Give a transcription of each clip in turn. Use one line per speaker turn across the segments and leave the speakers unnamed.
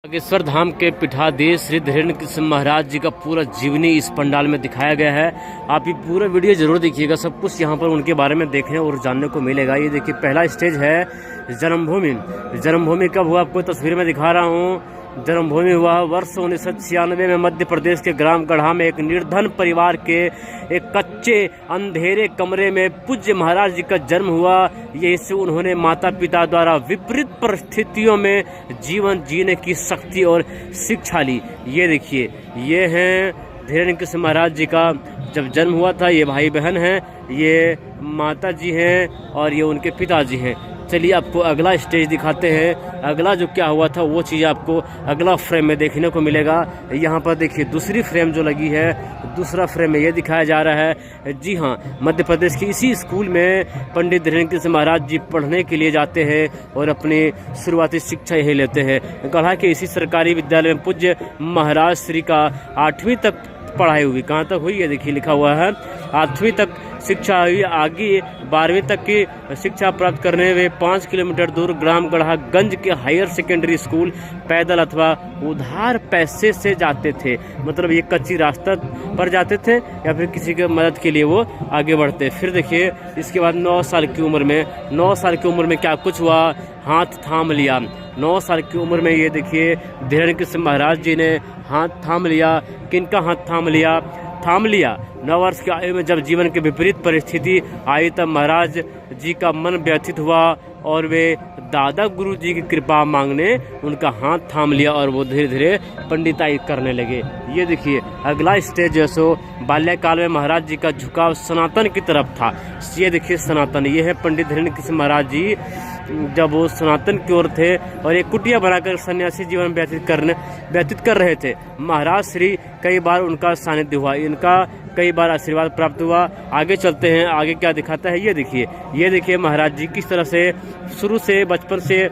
बागेश्वर धाम के पीठाधीश श्री धीरेन्द्र कृष्ण महाराज जी का पूरा जीवनी इस पंडाल में दिखाया गया है। आप ये पूरा वीडियो जरूर देखिएगा, सब कुछ यहाँ पर उनके बारे में देखने और जानने को मिलेगा। ये देखिए पहला स्टेज है जन्मभूमि। जन्मभूमि कब हुआ आपको तस्वीर में दिखा रहा हूँ। जन्मभूमि हुआ वर्ष 1996 में मध्य प्रदेश के ग्राम गढ़ा में एक निर्धन परिवार के एक कच्चे अंधेरे कमरे में पूज्य महाराज जी का जन्म हुआ। यही से उन्होंने माता पिता द्वारा विपरीत परिस्थितियों में जीवन जीने की शक्ति और शिक्षा ली। ये देखिए, ये हैं धीरेन्द्र कृष्ण महाराज जी का जब जन्म हुआ था। ये भाई बहन हैं, ये माता जी हैं और ये उनके पिताजी हैं। चलिए आपको अगला स्टेज दिखाते हैं। अगला जो क्या हुआ था वो चीज़ आपको अगला फ्रेम में देखने को मिलेगा। यहाँ पर देखिए दूसरी फ्रेम जो लगी है, दूसरा फ्रेम में ये दिखाया जा रहा है। जी हाँ, मध्य प्रदेश के इसी स्कूल में पंडित धीरेन्द्र कृष्ण महाराज जी पढ़ने के लिए जाते हैं और अपनी शुरुआती शिक्षा यही लेते हैं। गढ़ा के इसी सरकारी विद्यालय में पूज्य महाराज श्री का 8वीं तक पढ़ाई हुई। कहाँ तक हुई ये देखिए लिखा हुआ है, 8वीं तक शिक्षा हुई। आगे 12वीं तक की शिक्षा प्राप्त करने में 5 किलोमीटर दूर ग्राम गढ़ागंज के हायर सेकेंडरी स्कूल पैदल अथवा उधार पैसे से जाते थे। मतलब ये कच्ची रास्ता पर जाते थे या फिर किसी के मदद के लिए वो आगे बढ़ते। फिर देखिए इसके बाद 9 साल की उम्र में क्या कुछ हुआ, हाथ थाम लिया। 9 साल की उम्र में ये देखिए धीरेन्द्र कृष्ण महाराज जी ने हाथ थाम लिया। किनका हाथ थाम लिया? 9 वर्ष की आयु में जब जीवन की विपरीत परिस्थिति आई तब महाराज जी का मन व्यथित हुआ और वे दादा गुरु जी की कृपा मांगने उनका हाथ थाम लिया और वो धीरे धीरे पंडिताई करने लगे। ये देखिए अगला स्टेज जो सो बाल्यकाल में महाराज जी का झुकाव सनातन की तरफ था। ये देखिए सनातन, ये है पंडित धीरेन्द्र कृष्ण महाराज जी जब वो सनातन की ओर थे और एक कुटिया बनाकर सन्यासी जीवन व्यतीत कर रहे थे। महाराज श्री कई बार उनका सानिध्य हुआ, इनका कई बार आशीर्वाद प्राप्त हुआ। आगे चलते हैं, आगे क्या दिखाता है ये देखिए महाराज जी किस तरह से शुरू से बचपन से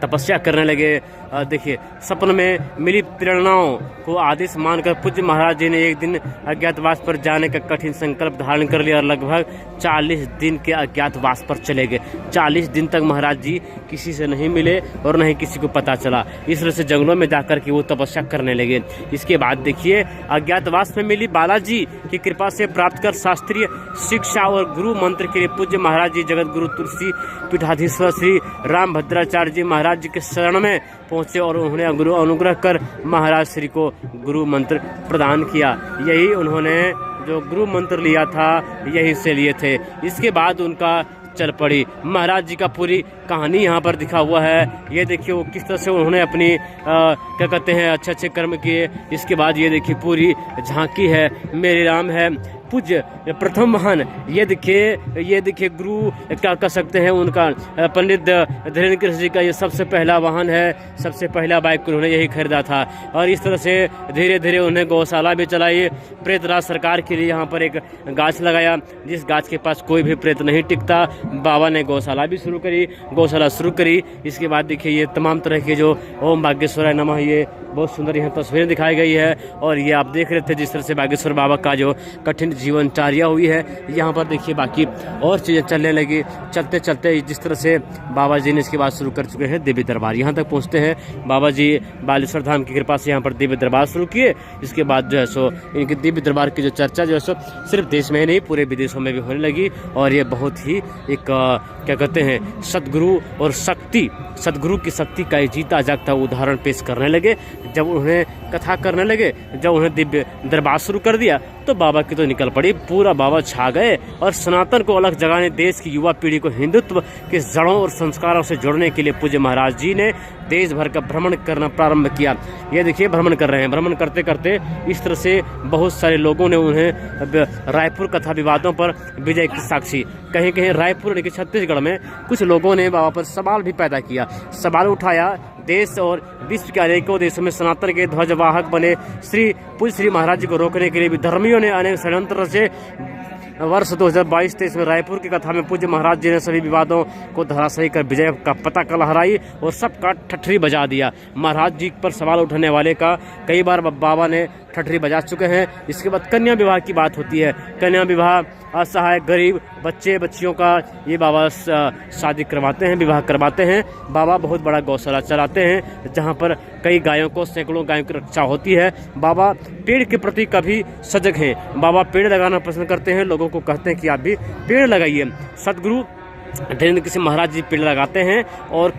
तपस्या करने लगे। देखिए सपन में मिली प्रेरणाओं को आदेश मानकर पूज्य महाराज जी ने एक दिन अज्ञातवास पर जाने का कठिन संकल्प धारण कर लिया और लगभग 40 दिन के अज्ञातवास पर चले गए। 40 दिन तक महाराज जी किसी से नहीं मिले और नहीं किसी को पता चला। इस तरह से जंगलों में जाकर के वो तपस्या करने लगे। इसके बाद देखिए अज्ञातवास में मिली बालाजी की कृपा से प्राप्त कर शास्त्रीय शिक्षा और गुरु मंत्र के लिए पूज्य महाराज जी जगत गुरु तुलसी पीठाधीश्वर श्री रामभद्राचार्य जी महाराज जी के शरण में पहुंचे और उन्होंने गुरु अनुग्रह कर महाराज श्री को गुरु मंत्र प्रदान किया। यही उन्होंने जो गुरु मंत्र लिया था यही से लिए थे। इसके बाद उनका चल पड़ी महाराज जी का पूरी कहानी यहाँ पर दिखा हुआ है। ये देखिए वो किस तरह से उन्होंने अपनी क्या कहते हैं अच्छे कर्म किए। इसके बाद ये देखिए पूरी झांकी है, मेरे राम है पूज्य प्रथम वाहन। ये देखिए गुरु क्या कह सकते हैं उनका पंडित धीरेन्द्र कृष्ण जी का ये सबसे पहला वाहन है। सबसे पहला बाइक उन्होंने यही खरीदा था और इस तरह से धीरे धीरे उन्हें गौशाला भी चलाई। प्रेतराज सरकार के लिए यहाँ पर एक गाछ लगाया, जिस गाछ के पास कोई भी प्रेत नहीं टिकता। बाबा ने गौशाला शुरू करी। इसके बाद देखिए ये तमाम तरह के जो ओम बागेश्वराय नमः ये बहुत सुंदर यहाँ तस्वीरें दिखाई गई है। और ये आप देख रहे थे जिस तरह से बागेश्वर बाबा का जो कठिन जीवनचर्या हुई है। यहाँ पर देखिए बाकी और चीज़ें चलने लगी। चलते चलते जिस तरह से बाबा जी ने इसके बाद शुरू कर चुके हैं दिव्य दरबार। यहाँ तक पहुँचते हैं बाबा जी बालेश्वर धाम की कृपा से यहाँ पर दिव्य दरबार शुरू किए। इसके बाद जो है सो इनके दिव्य दरबार की जो चर्चा जो है सो सिर्फ देश में ही नहीं पूरे विदेशों में भी होने लगी। और ये बहुत ही एक क्या कहते हैं सदगुरु की शक्ति का जीता जागता उदाहरण पेश करने लगे। जब उन्हें कथा करने लगे, जब उन्हें दिव्य दरबार शुरू कर दिया तो बाबा की तो निकल पड़ी, पूरा बाबा छा गए और सनातन को अलग जगाने देश की युवा पीढ़ी को हिंदुत्व के जड़ों और संस्कारों से जोड़ने के लिए पूज्य महाराज जी ने देश भर का भ्रमण करना प्रारंभ किया। ये देखिए भ्रमण कर रहे हैं। भ्रमण करते करते इस तरह से बहुत सारे लोगों ने उन्हें रायपुर कथा विवादों पर विजय की साक्षी, कहीं कहीं रायपुर यानी कि छत्तीसगढ़ में कुछ लोगों ने बाबा पर सवाल भी पैदा किया, सवाल उठाया। देश और विश्व के अनेकों देशों में सनातन के ध्वजवाहक बने पूज्य श्री महाराज जी को रोकने के लिए भी धर्मियों ने अनेक षड्यंत्र रचे। वर्ष 2022-23 में रायपुर की कथा में पूज्य महाराज जी ने सभी विवादों को धराशायी कर विजय का पताका लहराई और सबका ठठरी बजा दिया। महाराज जी पर सवाल उठाने वाले का कई बार बाबा ने ठठरी बजा चुके हैं। इसके बाद कन्या विवाह की बात होती है। कन्या विवाह असहाय गरीब बच्चे बच्चियों का ये बाबा शादी करवाते हैं, विवाह करवाते हैं। बाबा बहुत बड़ा गौशाला चलाते हैं जहाँ पर कई गायों को, सैकड़ों गायों की रक्षा होती है। बाबा पेड़ के प्रति कभी सजग हैं। बाबा पेड़ लगाना पसंद करते हैं, लोगों को कहते हैं कि आप भी पेड़ लगाइए। सदगुरु धीरेन्द्र किशन महाराज जी पेड़ लगाते हैं और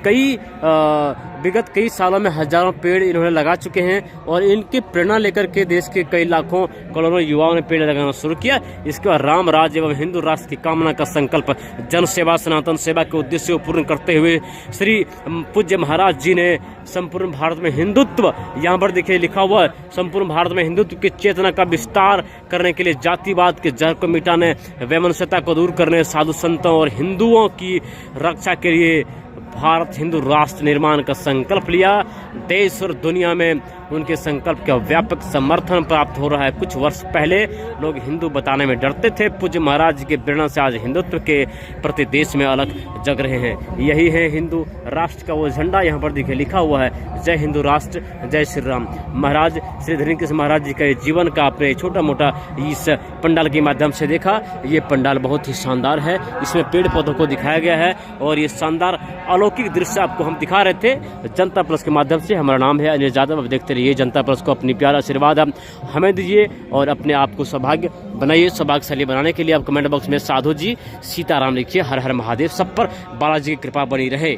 विगत कई सालों में हजारों पेड़ इन्होंने लगा चुके हैं और इनकी प्रेरणा लेकर के देश के कई लाखों करोड़ों युवाओं ने पेड़ लगाना शुरू किया। इसके बाद राम राज्य एवं हिंदू राष्ट्र की कामना का संकल्प, जन सेवा, सनातन सेवा के उद्देश्य को पूर्ण करते हुए श्री पूज्य महाराज जी ने संपूर्ण भारत में हिंदुत्व, यहाँ पर देखिए लिखा हुआ है, संपूर्ण भारत में हिंदुत्व की चेतना का विस्तार करने के लिए, जातिवाद के जड़ को मिटाने, वैमनस्यता को दूर करने, साधु संतों और हिंदुओं की रक्षा के लिए भारत हिंदू राष्ट्र निर्माण का संकल्प लिया। देश और दुनिया में उनके संकल्प का व्यापक समर्थन प्राप्त हो रहा है। कुछ वर्ष पहले लोग हिंदू बताने में डरते थे। पूज्य महाराज जी के प्रेरणा से आज हिंदुत्व के प्रति देश में अलग जग रहे हैं। यही है हिंदू राष्ट्र का वो झंडा, यहाँ पर देखिए लिखा हुआ है, जय हिंदू राष्ट्र, जय श्री राम। महाराज श्री धीरेन्द्र किशन महाराज जी का जीवन का आपने छोटा मोटा इस पंडाल के माध्यम से देखा। ये पंडाल बहुत ही शानदार है, इसमें पेड़ पौधों को दिखाया गया है और ये शानदार अलौकिक दृश्य आपको हम दिखा रहे थे जनता प्लस के माध्यम से। हमारा नाम है अनिल यादव, अब देखते रहिए जनता प्लस को। अपनी प्यारा आशीर्वाद हमें दीजिए और अपने आप को सौभाग्य बनाइए। सौभाग्यशाली बनाने के लिए आप कमेंट बॉक्स में साधु जी, सीताराम लिखिए। हर हर महादेव। सब पर बालाजी की कृपा बनी रहे।